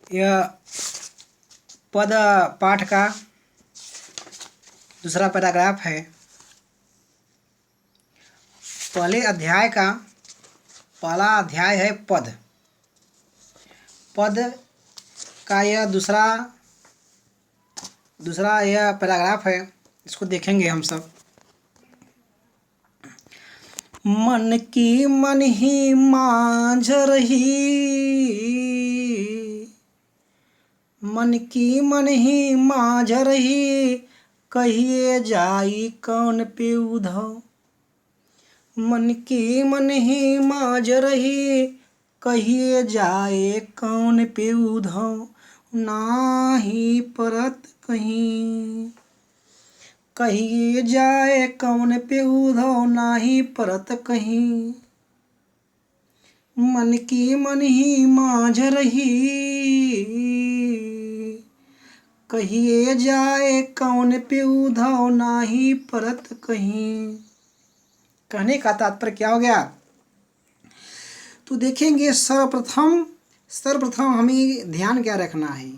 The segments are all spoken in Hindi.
यह पद पाठ का दूसरा पैराग्राफ है। पहले अध्याय का पहला अध्याय है पद। पद का यह दूसरा यह पैराग्राफ है। इसको देखेंगे हम सब। मन की मन ही मांझ रही, मन की मन ही मांझ रही, कहिए जाई कौन पे उधव। मन की मन ही मांझ रही, कहिए जाए कौन पे उधव। नाही परत कहीं, कहिए जाए कौन पे उधव, नाही परत कहीं। मन की मन ही मांझ रही, कहिए जाए कौन पे उधव, नाही परत कहीं। कहने का तात्पर्य क्या हो गया? तो देखेंगे सर्वप्रथम हमें ध्यान क्या रखना है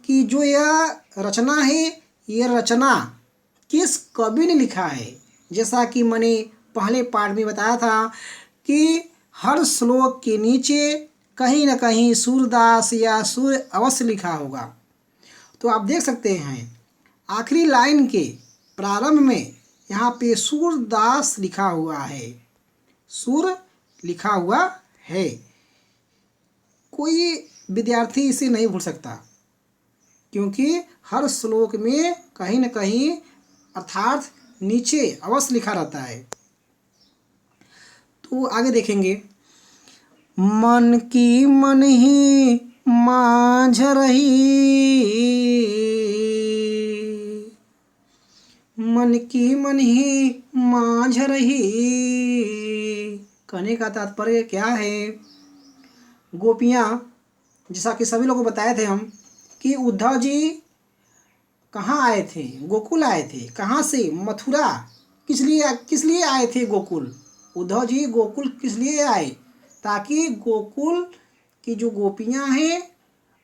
कि जो यह रचना है, यह रचना किस कवि ने लिखा है। जैसा कि मैंने पहले पाठ में बताया था कि हर श्लोक के नीचे कहीं न कहीं सूरदास या सूर्य अवश्य लिखा होगा। तो आप देख सकते हैं आखिरी लाइन के प्रारंभ में यहाँ पे सूरदास लिखा हुआ है, सूर लिखा हुआ है। कोई विद्यार्थी इसे नहीं भूल सकता, क्योंकि हर श्लोक में कहीं न कहीं अर्थात नीचे अवश्य लिखा रहता है। तो आगे देखेंगे। मन की मन ही मांझ रही, मन की मन ही मांझ रही। कहने का तात्पर्य क्या है? गोपियाँ, जैसा कि सभी लोगों को बताए थे हम कि उद्धव जी कहाँ आए थे? गोकुल आए थे। कहाँ से? मथुरा। किस लिए आए थे गोकुल? उद्धव जी गोकुल किस लिए आए? ताकि गोकुल की जो गोपियाँ हैं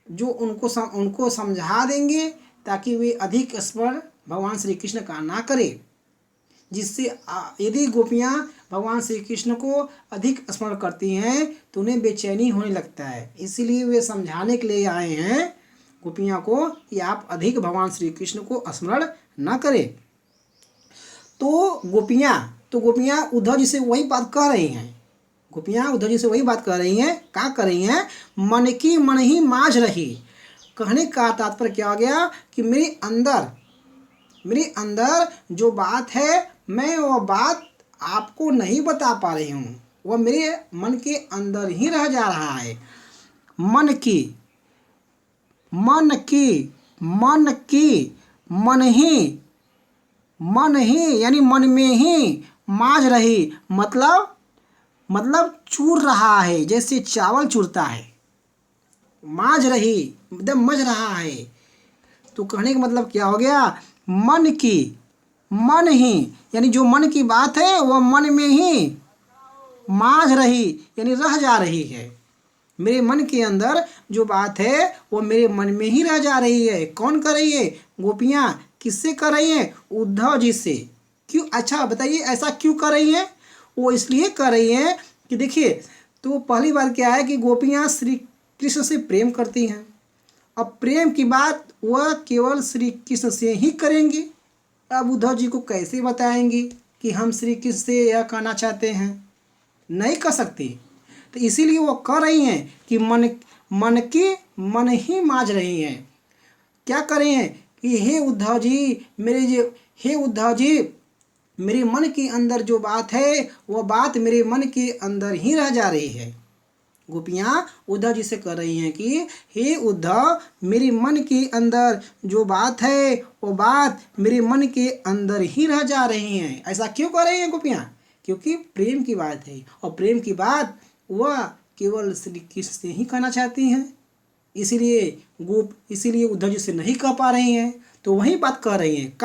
जो उनको समझा देंगे, ताकि वे अधिक स्मरण भगवान श्री कृष्ण का ना करें। जिससे यदि गोपियाँ भगवान श्री कृष्ण को अधिक स्मरण करती हैं तो उन्हें बेचैनी होने लगता है। इसीलिए वे समझाने के लिए आए हैं गोपियाँ को कि आप अधिक भगवान श्री कृष्ण को स्मरण न करें। तो गोपियाँ उद्धव जी से वही बात कह रही हैं। गोपियाँ उद्धव जी से वही बात कर रही हैं। क्या कर रही हैं? मन की मन ही मांझ रही। कहने का तात्पर्य क्या हो गया कि मेरे अंदर जो बात है, मैं वो बात आपको नहीं बता पा रही हूँ। वह मेरे मन के अंदर ही रह जा रहा है। मन की मन ही यानी मन में ही मांझ रही, मतलब चूर रहा है, जैसे चावल चूरता है। मांझ रही एकदम मज रहा है। तो कहने का मतलब क्या हो गया? मन ही यानी जो मन की बात है वह मन में ही मांझ रही यानी रह जा रही है। मेरे मन के अंदर जो बात है वो मेरे मन में ही रह जा रही है। कौन कर रही है? गोपियाँ। किससे कर रही हैं? उद्धव जी से। क्यों? अच्छा बताइए, ऐसा क्यों कर रही हैं? वो इसलिए कर रही हैं कि देखिए, तो पहली बात क्या है कि गोपियाँ श्री कृष्ण से प्रेम करती हैं। अब प्रेम की बात वह केवल श्री कृष्ण से ही करेंगी। अब उद्धव जी को कैसे बताएंगी कि हम श्री कृष्ण से यह कहना चाहते हैं? नहीं कर सकती। तो इसीलिए वो कर रही हैं कि मन की मन ही मांझ रही हैं। क्या कर रही हैं कि हे उद्धव जी मेरे मन के अंदर जो बात है वह बात मेरे मन के अंदर ही रह जा रही है। गोपियाँ उद्धव जी से कर रही हैं कि हे उद्धव, मेरे मन के अंदर जो बात है वो बात मेरे मन के अंदर ही रह जा रही हैं। ऐसा क्यों कर रही हैं गोपियाँ? क्योंकि प्रेम की बात है, और प्रेम की बात वह केवल श्री कृष्ण से ही कहना चाहती हैं। इसीलिए उद्धव जी से नहीं कह पा रही हैं। तो वही बात कह रही हैं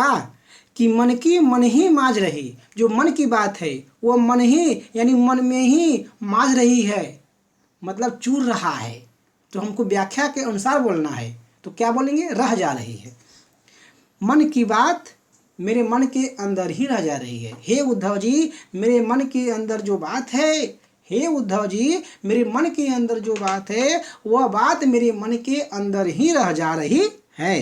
कि मन की मन ही मांझ रही। जो मन की बात है वो मन ही यानी मन में ही मांझ रही है, मतलब चूर रहा है। तो हमको व्याख्या के अनुसार बोलना है, तो क्या बोलेंगे? रह जा रही है। मन की बात मेरे मन के अंदर ही रह जा रही है। हे उद्धव जी, मेरे मन के अंदर जो बात है, हे उद्धव जी, मेरे मन के अंदर जो बात है वह बात मेरे मन के अंदर ही रह जा रही है।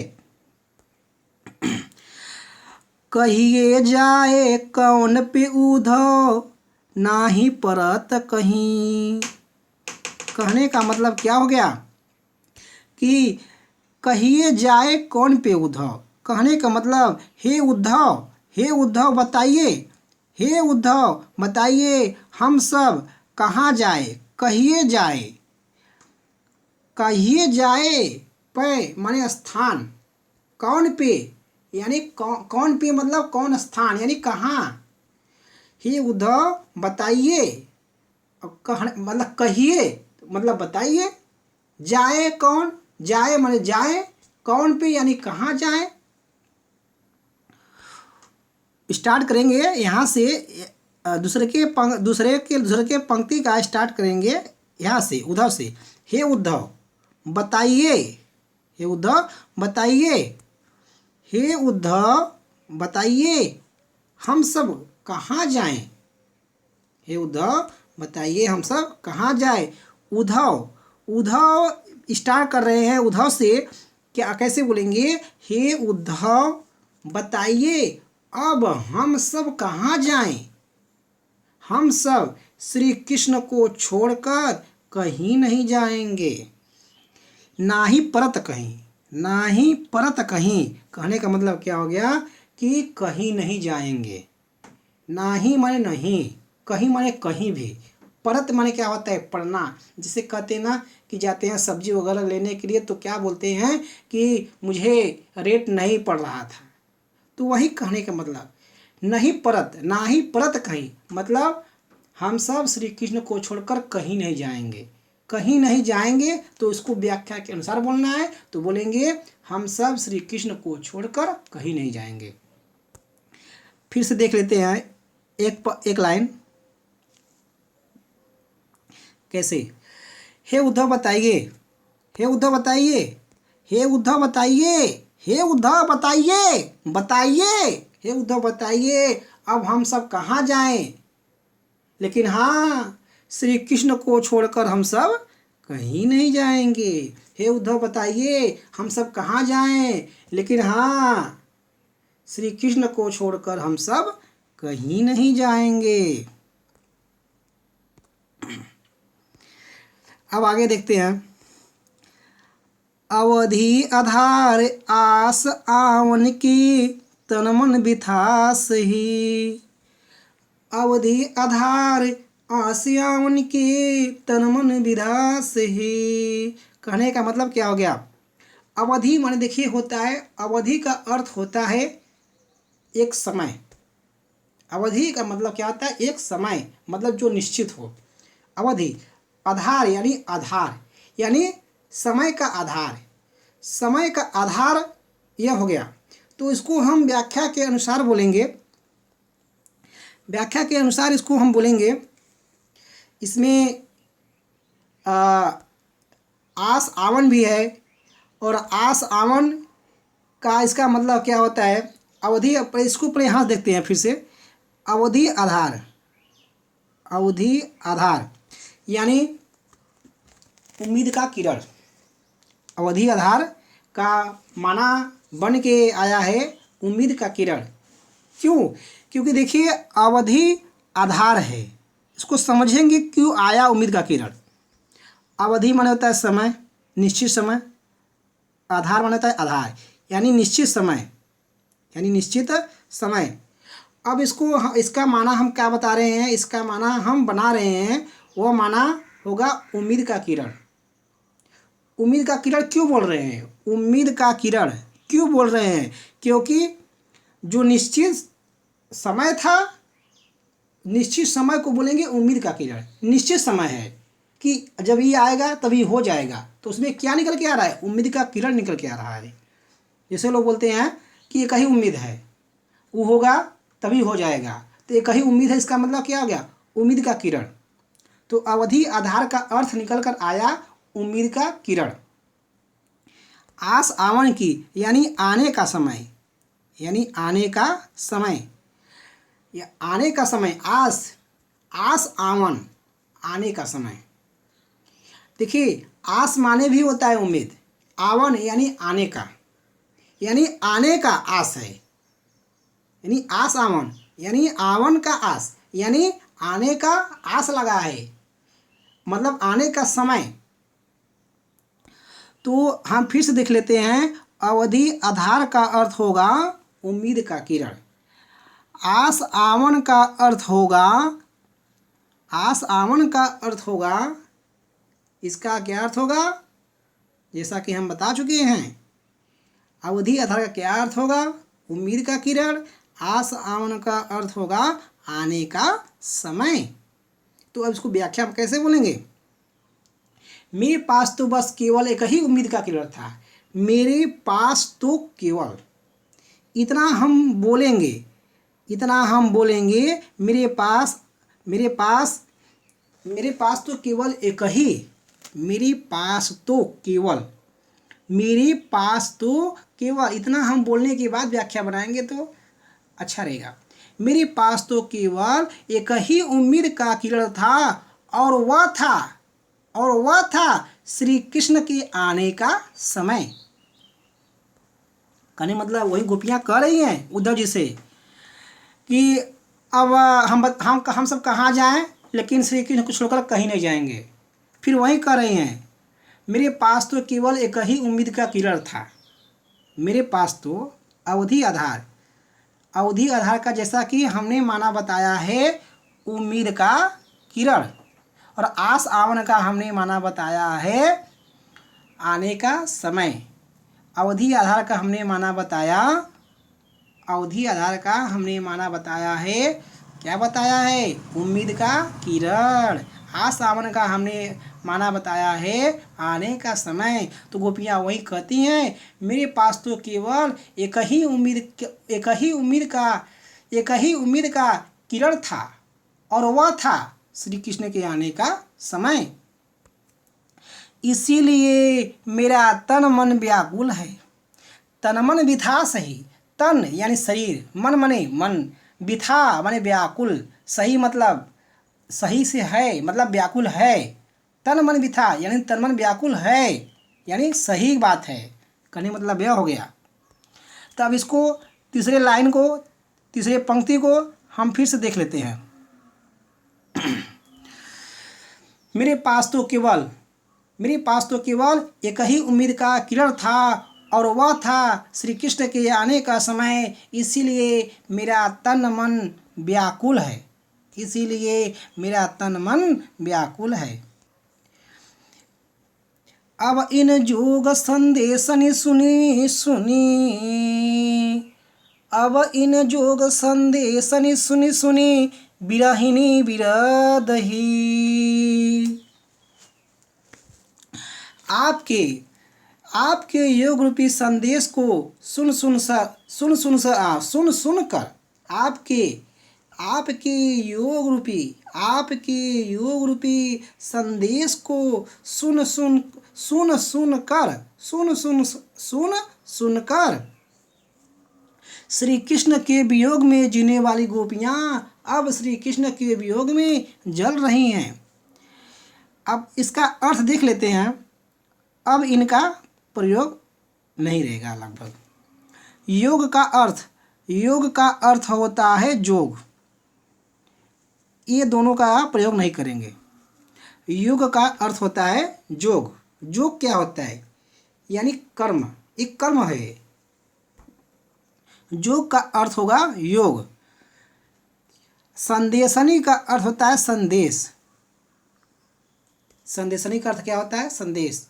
कहिए जाए कौन पे उद्धव, नाही परत कहीं। कहने का मतलब क्या हो गया कि कहिए जाए कौन पे उद्धव। कहने का मतलब हे उद्धव, हे उद्धव बताइए, हे उद्धव बताइए हम सब कहाँ जाए। कहिए जाए, कहिए जाए पे माने स्थान, कौन पे यानी कौन पे मतलब कौन स्थान यानी कहाँ। हे उद्धव बताइए, मतलब कहिए मतलब बताइए, जाए कौन, जाए माने जाए, कौन पे यानी कहाँ जाए। स्टार्ट करेंगे यहाँ से, दूसरे के पंक्ति का स्टार्ट करेंगे यहाँ से, उद्धव से। हे उद्धव बताइए, हे उद्धव बताइए, हे उद्धव बताइए हम सब कहाँ जाएं। हे उद्धव बताइए हम सब कहाँ जाए। उद्धव, उद्धव स्टार्ट कर रहे हैं उद्धव से, क्या कैसे बोलेंगे? हे उद्धव बताइए अब हम सब कहाँ जाएं। हम सब श्री कृष्ण को छोड़कर कहीं नहीं जाएंगे। ना ही परत कहीं, ना ही परत कहीं। कहने का मतलब क्या हो गया कि कहीं नहीं जाएंगे। ना ही माने नहीं, कहीं माने कहीं भी, परत माने क्या होता है? पढ़ना। जिसे कहते हैं ना कि जाते हैं सब्जी वगैरह लेने के लिए तो क्या बोलते हैं कि मुझे रेट नहीं पड़ रहा था, तो वही कहने का मतलब नहीं परत, ना ही परत कहीं मतलब हम सब श्री कृष्ण को छोड़कर कहीं नहीं जाएंगे। कहीं नहीं जाएंगे तो इसको व्याख्या के अनुसार बोलना है, तो बोलेंगे हम सब श्री कृष्ण को छोड़कर कहीं नहीं जाएंगे। फिर से देख लेते हैं एक लाइन कैसे। हे उद्धव बताइए, हे उद्धव बताइए, हे उद्धव बताइए, हे उद्धव बताइए, बताइए, हे उद्धव बताइए अब हम सब कहाँ जाएं। लेकिन हाँ, श्री कृष्ण को छोड़कर हम सब कहीं नहीं जाएंगे। हे उद्धव बताइए हम सब कहाँ जाएं, लेकिन हाँ, श्री कृष्ण को छोड़कर हम सब कहीं नहीं जाएंगे। अब आगे देखते हैं। अवधि आधार आस आवन की, तन मन बिथास ही। अवधि आधार आस आवन की, तन मन विधास ही। कहने का मतलब क्या हो गया? अवधि माने देखिए होता है, अवधि का अर्थ होता है एक समय। अवधि का मतलब क्या होता है? एक समय, मतलब जो निश्चित हो। अवधि, आधार यानी आधार यानी समय का आधार, समय का आधार यह हो गया। तो इसको हम व्याख्या के अनुसार बोलेंगे, व्याख्या के अनुसार इसको हम बोलेंगे। इसमें आस आवन भी है, और आस आवन का इसका मतलब क्या होता है? अवधि, इसको पहले यहाँ देखते हैं फिर से। अवधि आधार, अवधि आधार यानी उम्मीद का किरण। अवधि आधार का माना बन के आया है उम्मीद का किरण। क्यों? क्योंकि देखिए अवधि आधार है, इसको समझेंगे क्यों आया उम्मीद का किरण। अवधि माने होता है समय, निश्चित समय। आधार माने होता है आधार यानी निश्चित समय, यानी निश्चित समय। अब इसको, इसका माना हम क्या बता रहे हैं? इसका माना हम बना रहे हैं, वो माना होगा उम्मीद का किरण। उम्मीद का किरण क्यों बोल रहे हैं? उम्मीद का किरण क्यों बोल रहे हैं? क्योंकि जो निश्चित समय था, निश्चित समय को बोलेंगे उम्मीद का किरण। निश्चित समय है कि जब ये आएगा तभी हो जाएगा, तो उसमें क्या निकल के आ रहा है? उम्मीद का किरण निकल के आ रहा है। जैसे लोग बोलते हैं कि एक ही उम्मीद है, वो होगा तभी हो जाएगा, तो एक ही उम्मीद है, इसका मतलब क्या हो गया? उम्मीद का किरण। तो अवधि आधार का अर्थ निकल कर आया उम्मीद का किरण। आस आवन की यानी आने का समय, यानी आने का समय, या आने का समय। आस, आस आवन, आने का समय। देखिए आस माने भी होता है उम्मीद, आवन यानी आने का, यानी आने का आस है, यानी आस आवन यानी आवन का आस, यानी आने का आस लगा है, मतलब आने का समय। तो हम फिर से देख लेते हैं। अवधि आधार का अर्थ होगा उम्मीद का किरण। आस आवन का अर्थ होगा, आस आवन का अर्थ होगा, इसका क्या अर्थ होगा, जैसा कि हम बता चुके हैं। अवधि आधार का क्या अर्थ होगा, उम्मीद का किरण। आस आवन का अर्थ होगा आने का समय। तो अब इसको व्याख्या कैसे बोलेंगे। मेरे पास तो बस केवल एक ही उम्मीद का किरण था। मेरे पास तो केवल, इतना हम बोलेंगे, इतना हम बोलेंगे। मेरे पास, मेरे पास, मेरे पास तो केवल एक ही, मेरे पास तो केवल, मेरे पास तो केवल, इतना हम बोलने के बाद व्याख्या बनाएंगे तो अच्छा रहेगा। मेरे पास तो केवल एक ही उम्मीद का किरण था, और वह था, और वह था श्री कृष्ण के आने का समय। कहने मतलब वही गोपियां कह रही हैं उद्धव जी से कि अब हम सब कहाँ जाएं, लेकिन श्री कृष्ण को छोड़कर कहीं नहीं जाएंगे। फिर वही कह रही हैं, मेरे पास तो केवल एक ही उम्मीद का किरण था। मेरे पास तो अवधि आधार, अवधि आधार का जैसा कि हमने माना बताया है उम्मीद का किरण, और आस आवन का हमने माना बताया है आने का समय। अवधि आधार का हमने माना बताया, अवधि आधार का हमने माना बताया है, क्या बताया है, उम्मीद का किरण। आस आवन का हमने माना बताया है आने का समय। तो गोपियाँ वही कहती हैं, मेरे पास तो केवल एक ही उम्मीद का किरण था, और वह था श्री कृष्ण के आने का समय। इसीलिए मेरा तन मन व्याकुल है। तन मन बिथा सही, तन यानी शरीर, मन मने मन, बिथा माने व्याकुल, सही मतलब सही से है, मतलब व्याकुल है। तन मन बिथा यानी तन मन व्याकुल है, यानी सही बात है, कहने मतलब यह हो गया। तो अब इसको तीसरे लाइन को, तीसरे पंक्ति को हम फिर से देख लेते हैं। मेरे पास तो केवल, मेरे पास तो केवल एक ही उम्मीद का किरण था, और वह था श्री कृष्ण के आने का समय। इसीलिए मेरा तन मन व्याकुल है, इसीलिए मेरा तन मन व्याकुल है। अब इन जोग संदेशन सुनी सुनी, अब इन जोग संदेशन सुनी सुनी, बिरहिनी बिरदही। आपके योग रूपी संदेश को सुन सुन कर, आपके योग रूपी संदेश को सुन कर श्री कृष्ण के वियोग में जीने वाली गोपियां अब श्री कृष्ण के वियोग में जल रही हैं। अब इसका अर्थ देख लेते हैं। अब इनका प्रयोग नहीं रहेगा लगभग। योग का अर्थ होता है जोग, ये दोनों का प्रयोग नहीं करेंगे। योग का अर्थ होता है जोग। जोग क्या होता है, यानी कर्म, एक कर्म है। जोग का अर्थ होगा योग। संदेशनी का अर्थ होता है संदेश। संदेशनी का अर्थ क्या होता है, संदेश।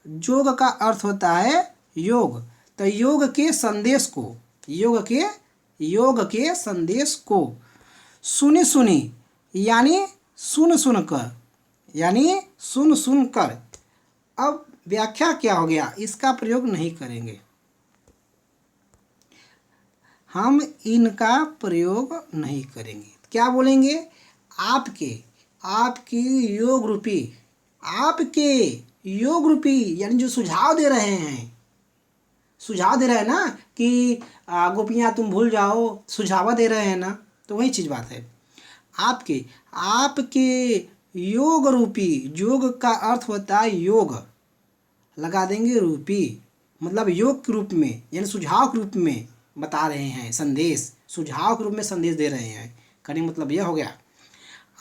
जोग का अर्थ होता है योग। तो योग के संदेश को, योग के संदेश को सुनी सुनी यानी सुन कर, यानी सुन कर। अब व्याख्या क्या हो गया, इसका प्रयोग नहीं करेंगे, हम इनका प्रयोग नहीं करेंगे। क्या बोलेंगे, आपके योग रूपी, आपके योग रूपी यानी जो सुझाव दे रहे हैं, सुझाव दे रहे हैं ना कि गोपियाँ तुम भूल जाओ, सुझाव दे रहे हैं ना, तो वही चीज़ बात है। आपके आपके योग रूपी, योग का अर्थ होता है योग, लगा देंगे रूपी, मतलब योग के रूप में यानी सुझाव के रूप में बता रहे हैं, संदेश सुझाव के रूप में संदेश दे रहे हैं। कहने मतलब यह हो गया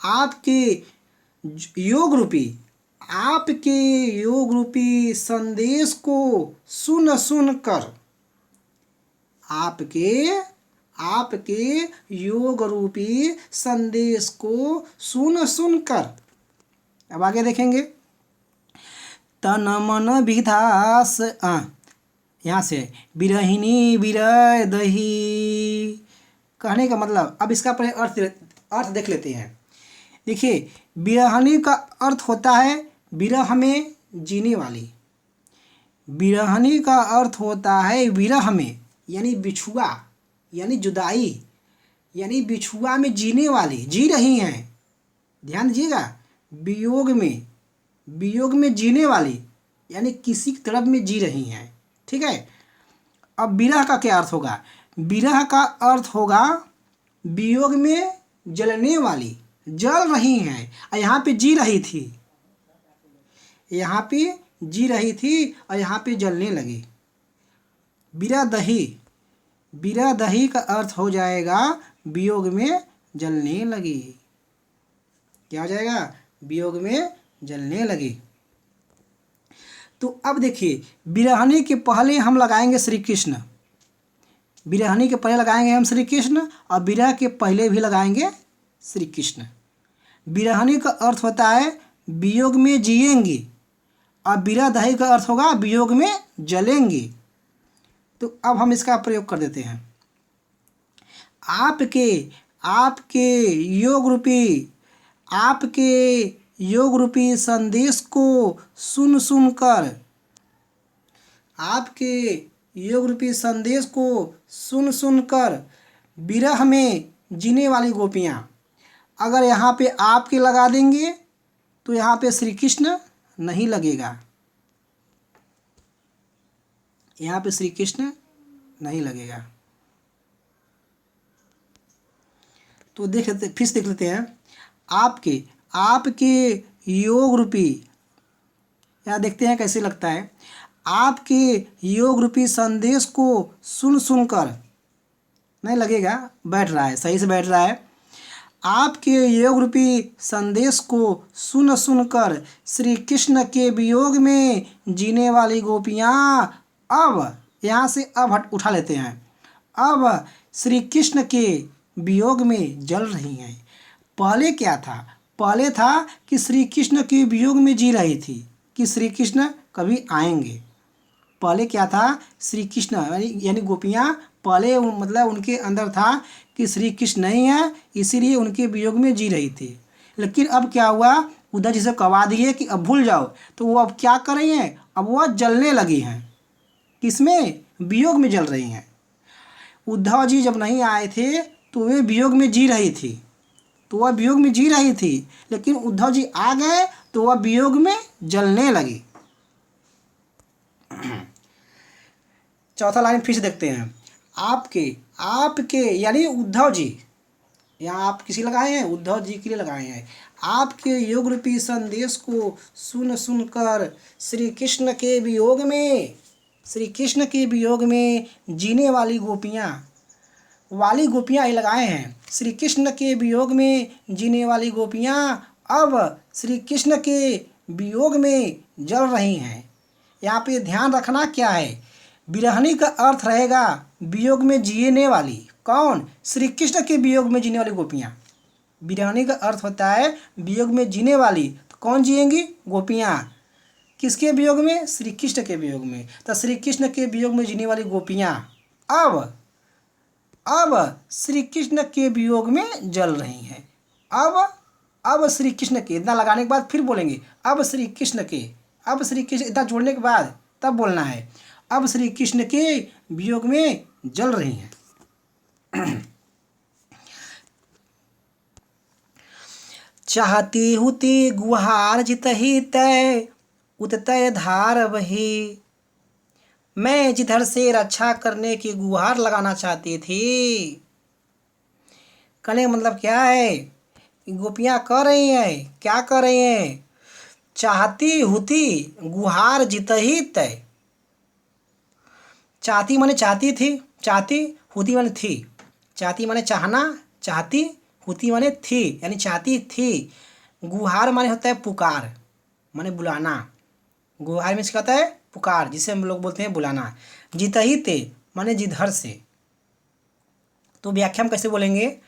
आपके योग रूपी, आपके योग रूपी संदेश को सुन सुन कर, आपके आपके योग रूपी संदेश को सुन सुन कर। अब आगे देखेंगे, तन मन विधास यहाँ से बिरहिनी बिरह दही, कहने का मतलब अब इसका पहले अर्थ देख लेते हैं। देखिए, बिरहनी का अर्थ होता है विरह में जीने वाली, बिरहनी का अर्थ होता है विरह में यानी बिछुआ, यानी जुदाई, यानी बिछुआ में जीने वाली, जी रही हैं, ध्यान दीजिएगा, वियोग में जीने वाली यानी किसी तरफ में जी रही हैं, ठीक है। अब विरह का क्या अर्थ होगा? विरह का अर्थ होगा वियोग में जलने वाली, जल रही हैं, और यहाँ पे जी रही थी, यहाँ पे जी रही थी और यहाँ पे जलने लगी। बिरह दही का अर्थ हो जाएगा वियोग में जलने लगी। क्या हो जाएगा? वियोग में जलने लगी। तो अब देखिए, बिरहनी के पहले हम लगाएंगे श्री कृष्ण, बिरहनी के पहले लगाएंगे हम श्री कृष्ण, और विरह के पहले भी लगाएंगे श्री कृष्ण। बिरहनी का अर्थ होता है वियोग में जिएंगी, और बिरह दही का अर्थ होगा वियोग में जलेंगी। तो अब हम इसका प्रयोग कर देते हैं। आपके योग रूपी संदेश को सुन सुन कर, आपके योग रूपी संदेश को सुन सुन कर विरह में जीने वाली गोपियाँ, अगर यहाँ पे आपके लगा देंगे तो यहाँ पे श्री कृष्ण नहीं लगेगा, यहाँ पे श्री कृष्ण नहीं लगेगा। तो फिर से देख लेते हैं। आपके योग रूपी, यहाँ देखते हैं कैसे लगता है। आपके योग रूपी संदेश को सुन सुनकर, नहीं लगेगा, बैठ रहा है, सही से बैठ रहा है। आपके योग रूपी संदेश को सुन सुनकर श्री कृष्ण के वियोग में जीने वाली गोपियाँ अब, यहाँ से अब उठा लेते हैं, अब श्री कृष्ण के वियोग में जल रही हैं। पहले क्या था? पहले था कि श्री कृष्ण के वियोग में जी रही थी कि श्री कृष्ण कभी आएंगे। पहले क्या था? श्री कृष्ण यानी गोपियाँ पहले मतलब उनके अंदर था कि श्री कृष्ण नहीं है, इसीलिए उनके वियोग में जी रही थी। लेकिन अब क्या हुआ? उद्धव जी से कवा दिए कि अब भूल जाओ, तो वो अब क्या कर रही हैं? अब वह जलने लगी हैं। किसमें? वियोग में जल रही हैं। उद्धव जी जब नहीं आए थे तो वे वियोग में जी रही थी, तो वह वियोग में जी रही थी, लेकिन उद्धव जी आ गए तो वह वियोग में जलने लगी। चौथा लाइन फिर से देखते हैं। आपके यानी उद्धव जी, यहाँ आप किसी लगाए हैं? उद्धव जी के लिए लगाए हैं। आपके योग रूपी संदेश को सुन सुनकर श्री कृष्ण के वियोग में जीने वाली गोपियाँ ये लगाए हैं। श्री कृष्ण के वियोग में जीने वाली गोपियाँ अब श्री कृष्ण के वियोग में जल रही हैं। यहाँ पे ध्यान रखना क्या है? बिरहनी का अर्थ रहेगा वियोग में जीने वाली। कौन? श्री कृष्ण के वियोग में जीने वाली गोपियाँ। बिरहनी का अर्थ होता है वियोग में जीने वाली, तो कौन जिएंगी? गोपियाँ। किसके वियोग में? श्री कृष्ण के वियोग में। तो श्री कृष्ण के वियोग में जीने वाली गोपियाँ अब श्री कृष्ण के वियोग में जल रही हैं। अब श्री कृष्ण के, इतना लगाने के बाद फिर बोलेंगे अब श्री कृष्ण, इतना जोड़ने के बाद तब बोलना है अब श्री कृष्ण के वियोग में जल रही हैं। चाहती हुती गुहार जितहि तय, उततय धार बही, मैं जिधर से रक्षा करने की गुहार लगाना चाहती थी। कहने का मतलब क्या है कि गोपियाँ कह रही हैं, क्या कह रही हैं, चाहती हुती गुहार जितही तय। चाहती माने चाहती थी, चाहती हुती माने थी, चाहती माने चाहना, चाहती हुती माने थी, यानी चाहती थी। गुहार माने होता है पुकार, माने बुलाना। गुहार में क्या होता है, पुकार, जिसे हम लोग बोलते हैं बुलाना। जितही ते माने जिधर से। तो व्याख्या हम कैसे बोलेंगे,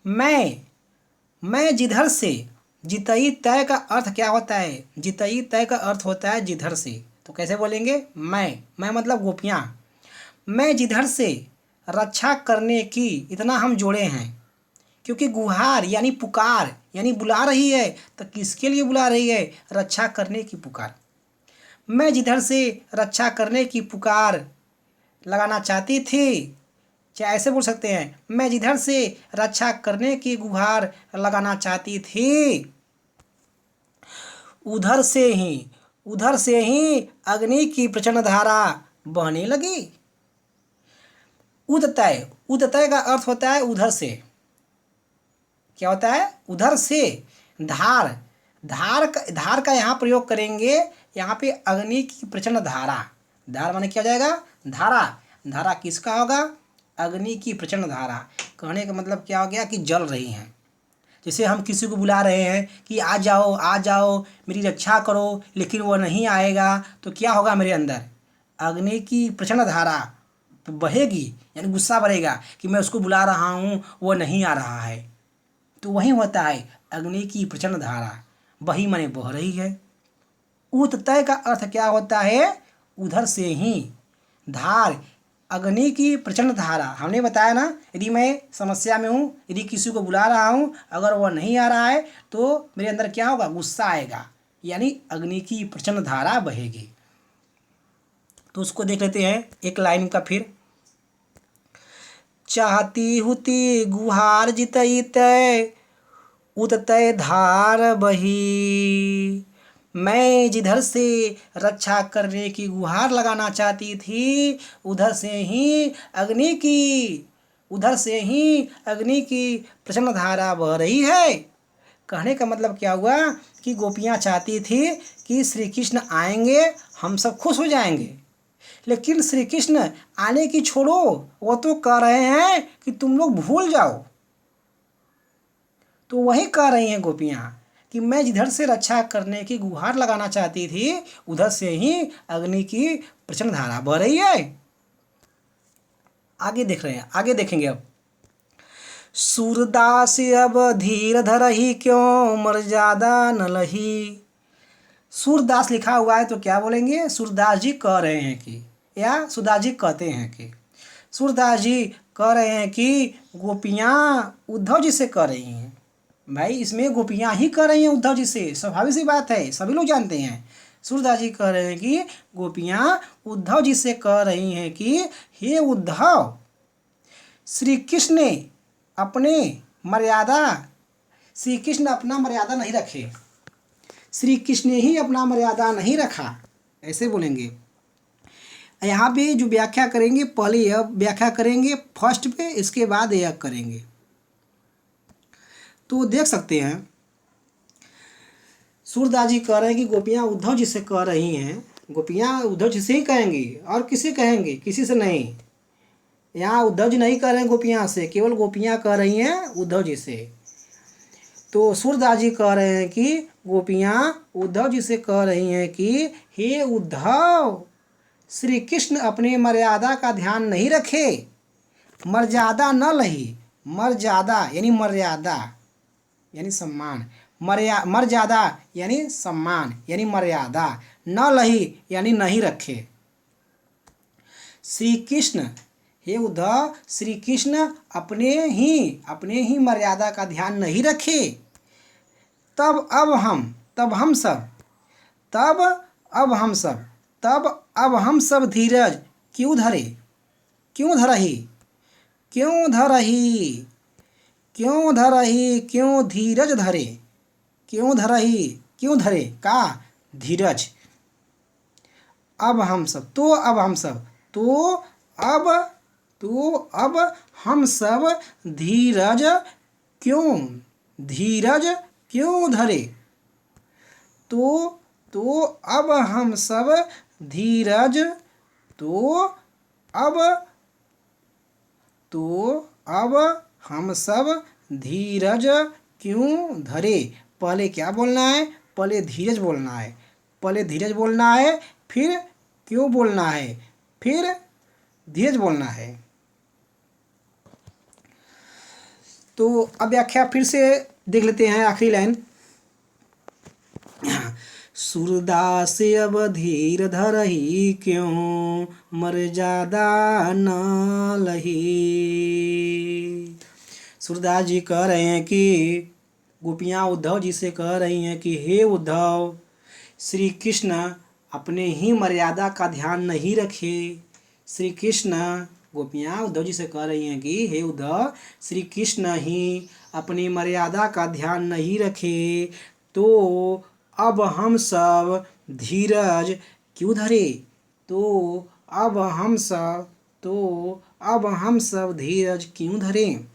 मैं जिधर से। जितई तय का अर्थ क्या होता है, जितई तय का अर्थ होता है जिधर से। तो कैसे बोलेंगे, मैं मतलब गोपियाँ, मैं जिधर से रक्षा करने की, इतना हम जोड़े हैं क्योंकि गुहार यानी पुकार, यानी बुला रही है। तो किसके लिए बुला रही है, रक्षा करने की पुकार। मैं जिधर से रक्षा करने की पुकार लगाना चाहती थी, चाहे ऐसे बोल सकते हैं, मैं जिधर से रक्षा करने की गुहार लगाना चाहती थी, उधर से ही अग्नि की प्रचंड धारा बहने लगी। उदतय, उदतय का अर्थ होता है उधर से। क्या होता है, उधर से। धार, धार का यहाँ प्रयोग करेंगे, यहाँ पे अग्नि की प्रचंड धारा। धार माने क्या हो जाएगा, धारा। धारा किसका होगा, अग्नि की प्रचंड धारा। कहने का मतलब क्या हो गया कि जल रही हैं। जैसे हम किसी को बुला रहे हैं कि आ जाओ आ जाओ मेरी रक्षा करो, लेकिन वो नहीं आएगा, तो क्या होगा, मेरे अंदर अग्नि की प्रचंड धारा बहेगी, यानी गुस्सा बढ़ेगा कि मैं उसको बुला रहा हूँ, वो नहीं आ रहा है। तो वही होता है अग्नि की प्रचंड धारा। बही माने बह रही है। उततय का अर्थ क्या होता है, उधर से ही। धार, अग्नि की प्रचंड धारा। हमने बताया ना, यदि मैं समस्या में हूँ, यदि किसी को बुला रहा हूँ, अगर वह नहीं आ रहा है तो मेरे अंदर क्या होगा, गुस्सा आएगा, यानी अग्नि की प्रचंड धारा बहेगी। तो उसको देख लेते हैं एक लाइन का फिर। चाहती हुती गुहार जितई तय, उततय धार बही, मैं जिधर से रक्षा करने की गुहार लगाना चाहती थी, उधर से ही अग्नि की प्रचंड धारा बह रही है। कहने का मतलब क्या हुआ कि गोपियाँ चाहती थी कि श्री कृष्ण आएंगे, हम सब खुश हो जाएंगे, लेकिन श्री कृष्ण आने की छोड़ो, वो तो कह रहे हैं कि तुम लोग भूल जाओ। तो वही कह रही हैं गोपियाँ कि मैं जिधर से रक्षा करने की गुहार लगाना चाहती थी, उधर से ही अग्नि की प्रचंड धारा बह रही है। आगे देख रहे हैं, आगे देखेंगे अब। सूरदास अब धीर धरही, क्यों मर्यादा न लही। सूरदास लिखा हुआ है, तो क्या बोलेंगे, सूरदास जी कह रहे हैं कि, या सूरदास जी कहते हैं कि, सूरदास जी कह रहे हैं कि गोपियाँ उद्धव जी से कह रही हैं। भाई इसमें गोपियाँ ही कह रही हैं उद्धव जी से, स्वाभाविक सी बात है, सभी लोग जानते हैं। सूरदास जी कह रहे हैं कि गोपियाँ उद्धव जी से कह रही हैं कि हे उद्धव, श्री कृष्ण ने अपने मर्यादा, श्री कृष्ण अपना मर्यादा नहीं रखे, श्री कृष्ण ने ही अपना मर्यादा नहीं रखा, ऐसे बोलेंगे। यहाँ पे जो व्याख्या करेंगे, पहले यह व्याख्या करेंगे फर्स्ट पे, इसके बाद यह करेंगे। तो देख सकते हैं सूरदास जी कह रहे हैं कि गोपियाँ उद्धव जी से कह रही हैं, गोपियाँ उद्धव जी से ही कहेंगी, और किसी कहेंगे, किसी से नहीं। यहाँ उद्धव जी नहीं कह रहे हैं गोपियाँ से, केवल गोपियाँ कह रही हैं उद्धव जी से। तो सूरदास जी कह रहे हैं कि गोपियाँ उद्धव जी से कह रही हैं कि हे उद्धव, श्री कृष्ण अपने मर्यादा का ध्यान नहीं रखे, मर्यादा न लही। मर्यादा यानी मर्यादा यानी सम्मान, मर्यादा यानी सम्मान यानी मर्यादा, न लही यानी नहीं रखे। श्री कृष्ण, हे उद्धव, श्री कृष्ण अपने ही मर्यादा का ध्यान नहीं रखे, तब अब हम सब धीरज क्यों धरे, क्यों धरही, क्यों धरही, क्यों धरही, क्यों धीरज धरे, क्यों धरही, क्यों धरे का धीरज। अब हम सब, तो अब हम सब, तो अब हम सब धीरज क्यों, धीरज क्यों धरे। तो अब हम सब धीरज, तो अब हम सब धीरज क्यों धरे। पहले क्या बोलना है, पहले धीरज बोलना है, पहले धीरज बोलना है, फिर क्यों बोलना है, फिर धीरज बोलना है। तो अब व्याख्या फिर से देख लेते हैं, आखिरी लाइन। सूरदास अब धीर धरहि क्यों, मर्यादा न लही। सूरदास जी कह रहे हैं कि गोपियाँ उद्धव जी से कह रही हैं कि हे उद्धव, श्री कृष्ण अपने ही मर्यादा का ध्यान नहीं रखे। श्री कृष्ण, गोपियाँ उद्धव जी से कह रही हैं कि हे उद्धव, श्री कृष्ण ही अपनी मर्यादा का ध्यान नहीं रखे, तो अब हम सब धीरज क्यों धरे। तो अब हम सब धीरज क्यों धरें।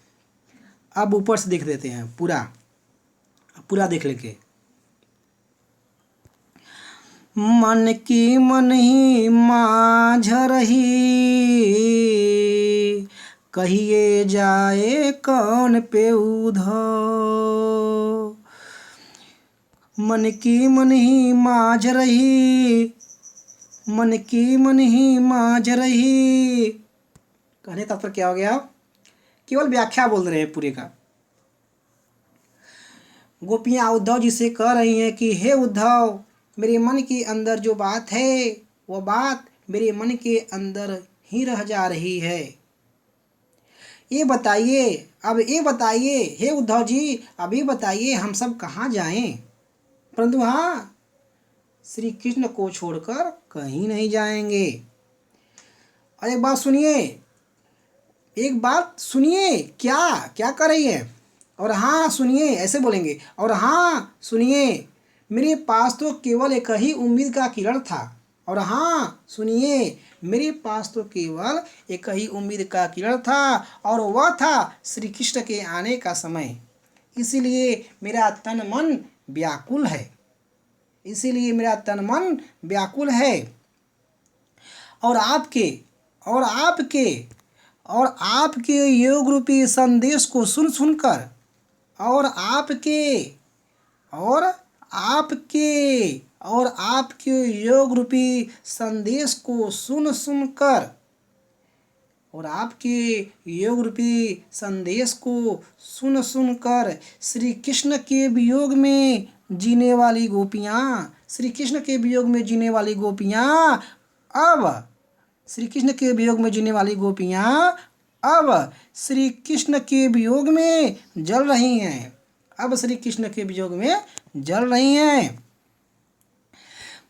अब ऊपर से देख लेते हैं, पूरा देख लेके। मन की मन ही माझ रही, कहिए जाए कौन पे उधो। मन की मन ही माझ रही, मन की मन ही माझ रही। कहने का तात्पर्य क्या हो गया, केवल व्याख्या बोल रहे हैं पूरे का। गोपियाँ उद्धव जी से कह रही हैं कि हे उद्धव, मेरे मन के अंदर जो बात है वह बात मेरे मन के अंदर ही रह जा रही है। ये बताइए, अब ये बताइए हे उद्धव जी, अब ये बताइए हम सब कहाँ जाएं। परंतु हाँ, श्री कृष्ण को छोड़कर कहीं नहीं जाएंगे। और एक बात सुनिए, एक बात सुनिए, क्या क्या कर रही है। और हाँ सुनिए, ऐसे बोलेंगे, और हाँ सुनिए, मेरे पास तो केवल एक ही उम्मीद का किरण था। और हाँ सुनिए, मेरे पास तो केवल एक ही उम्मीद का किरण था, और वह था श्री कृष्ण के आने का समय। इसीलिए मेरा तन मन व्याकुल है, इसीलिए मेरा तन मन व्याकुल है। और आपके योग रूपी संदेश को सुन सुनकर, और आपके योग रूपी संदेश को सुन सुनकर, और आपके योग रूपी संदेश को सुन सुनकर श्री कृष्ण के वियोग में जीने वाली गोपियाँ, श्री कृष्ण के वियोग में जीने वाली गोपियाँ अब श्री कृष्ण के वियोग में जीने वाली गोपियाँ अब श्री कृष्ण के वियोग में जल रही हैं, अब श्री कृष्ण के वियोग में जल रही हैं।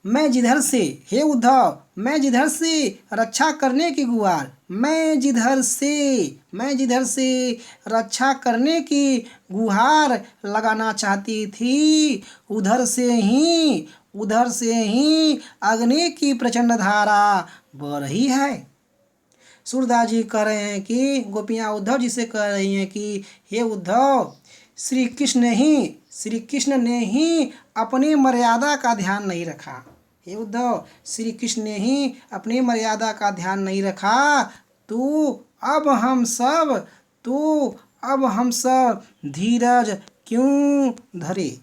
मैं जिधर से, हे उद्धव, मैं जिधर से रक्षा करने की गुहार, मैं जिधर से रक्षा करने की गुहार लगाना चाहती थी, उधर से ही अग्नि की प्रचंड धारा बह रही है। सूरदास जी कह रहे हैं कि गोपियाँ उद्धव जी से कह रही हैं कि हे उद्धव, श्री कृष्ण ने ही अपनी मर्यादा का ध्यान नहीं रखा। हे उद्धव, श्री कृष्ण ने ही अपनी मर्यादा का ध्यान नहीं रखा, तो अब हम सब धीरज क्यों धरे।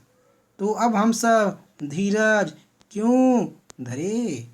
तो अब हम सब धीरज क्यों धरे।